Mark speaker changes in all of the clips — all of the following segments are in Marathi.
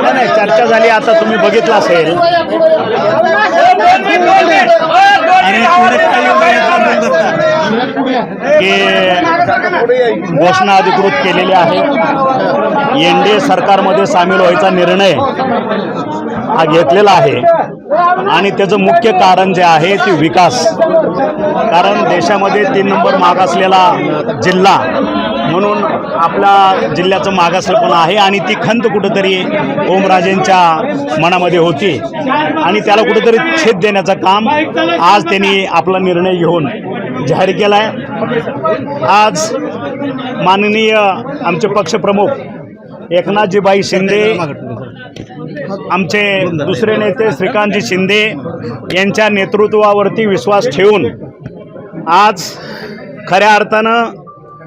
Speaker 1: नाही चर्चा झाली आता तुम्ही बघितलं असेल की घोषणा अधिकृत केलेली आहे। एनडीए सरकारमध्ये सामील व्हायचा निर्णय हा घेतलेला आहे आणि त्याचं मुख्य कारण जे आहे ते विकास। कारण देशामध्ये 3 नंबर मागासलेला जिल्हा म्हणून आपल्या जिल्ह्याचं मागासलेपण आहे आणि ती खंत कुठंतरी ओमराजेंच्या मनामध्ये होती आणि त्याला कुठंतरी छेद देण्याचं काम आज त्यांनी आपला निर्णय घेऊन जाहीर केला आहे। आज माननीय आमचे पक्षप्रमुख एकनाथजीबाई शिंदे, आमचे दुसरे नेते श्रीकांतजी शिंदे यांच्या नेतृत्वावरती विश्वास ठेवून आज खऱ्या अर्थानं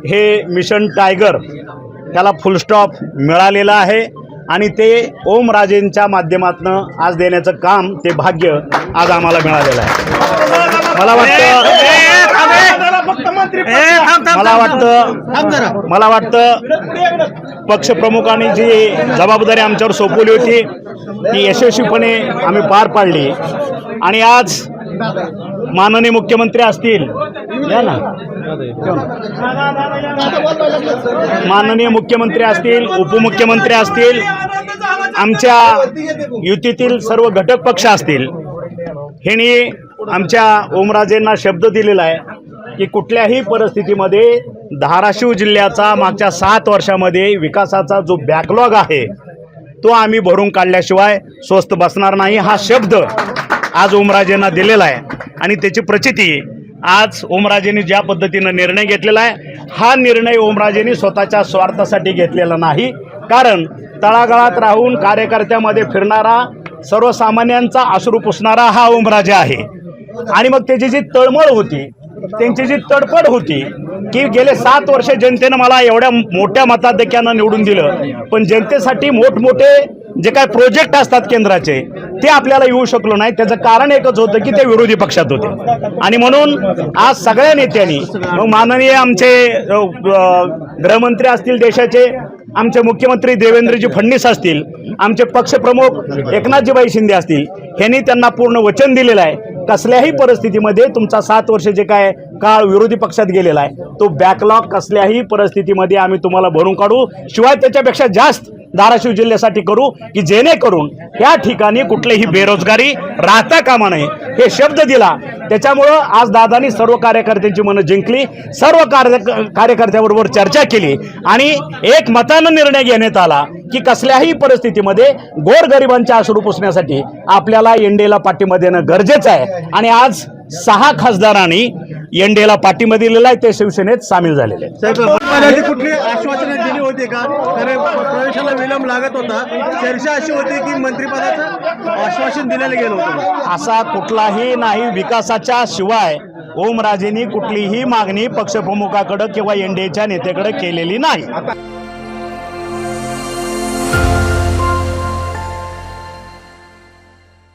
Speaker 1: हे मिशन टायगर त्याला फुलस्टॉप मिळालेला आहे आणि ते ओमराजेंच्या माध्यमातून आज देण्याचं काम ते भाग्य आज आम्हाला मिळालेलं आहे। मला वाटतं पक्षप्रमुखांनी जी जबाबदारी आमच्यावर सोपवली होती ती यशस्वीपणे आम्ही पार पाडली आणि आज माननीय मुख्यमंत्री असतील या ना माननीय मुख्यमंत्री असतील, उपमुख्यमंत्री असतील, आमच्या युतीतील सर्व घटक पक्ष असतील, ह्यांनी आमच्या ओमराजेंना शब्द दिलेला आहे की कुठल्याही परिस्थितीमध्ये धाराशिव जिल्ह्याचा मागच्या 7 वर्षामध्ये विकासाचा जो बॅकलॉग आहे तो आम्ही भरून काढल्याशिवाय स्वस्थ बसणार नाही हा शब्द आज ओमराजेंना दिलेला आहे आणि त्याची प्रचिती आज ओमराजेंनी ज्या पद्धतीनं निर्णय घेतलेला आहे हा निर्णय ओमराजेंनी स्वतःच्या स्वार्थासाठी घेतलेला नाही। कारण तळागाळात राहून कार्यकर्त्यामध्ये फिरणारा सर्वसामान्यांचा अश्रू पुसणारा हा ओमराजे आहे आणि मग त्याची जी तळमळ होती, त्यांची जी तडफड होती की गेले 7 वर्ष जनतेनं मला एवढ्या मोठ्या मताधिक्यानं निवडून दिलं पण जनतेसाठी मोठमोठे जे काय प्रोजेक्ट असतात केंद्राचे ते आपल्याला येऊ शकलो नाही, त्याचं कारण एकच होतं की ते विरोधी पक्षात होते आणि म्हणून आज सगळ्या नेत्यांनी माननीय आमचे गृहमंत्री असतील देशाचे, आमचे मुख्यमंत्री देवेंद्रजी फडणवीस असतील, आमचे पक्षप्रमुख एकनाथजीबाई शिंदे असतील, ह्यांनी त्यांना पूर्ण वचन दिलेलं आहे कसल्याही परिस्थितीमध्ये तुमचा 7 वर्ष जे काय काळ विरोधी पक्षात गेलेला आहे तो बॅकलॉग कसल्याही परिस्थितीमध्ये आम्ही तुम्हाला भरून काढू, शिवाय त्याच्यापेक्षा जास्त धाराशिव जिल्ह्यासाठी करू की जेणेकरून या ठिकाणी कुठलीही बेरोजगारी राहता कामा नये हे शब्द दिला। त्याच्यामुळं आज दादांनी सर्व कार्यकर्त्यांची मनं जिंकली, सर्व कार्यकर्त्याबरोबर चर्चा केली आणि एक मतानं निर्णय घेण्यात आला की कसल्याही परिस्थितीमध्ये गोरगरिबांच्या अश्रू पुसण्यासाठी आपल्याला एनडीएला पाठिंबा देणं गरजेचं आहे आणि आज 6 खासदारांनी एनडीएला पाठिंबा दिलेला आहे, ते शिवसेनेत सामील झालेले आहेत।
Speaker 2: कुठली आश्वासने दिली होती का? कारण प्रवेशाला विलंब लागत होता, चर्चा अशी होती की मंत्रिपदाचं आश्वासन दिलेलं गेलं होतं,
Speaker 1: असा कुठलाही नाही। विकासाच्या शिवाय ओमराजेंनी कुठलीही मागणी पक्षप्रमुखाकडे किंवा एनडीएच्या नेत्याकडे केलेली नाही।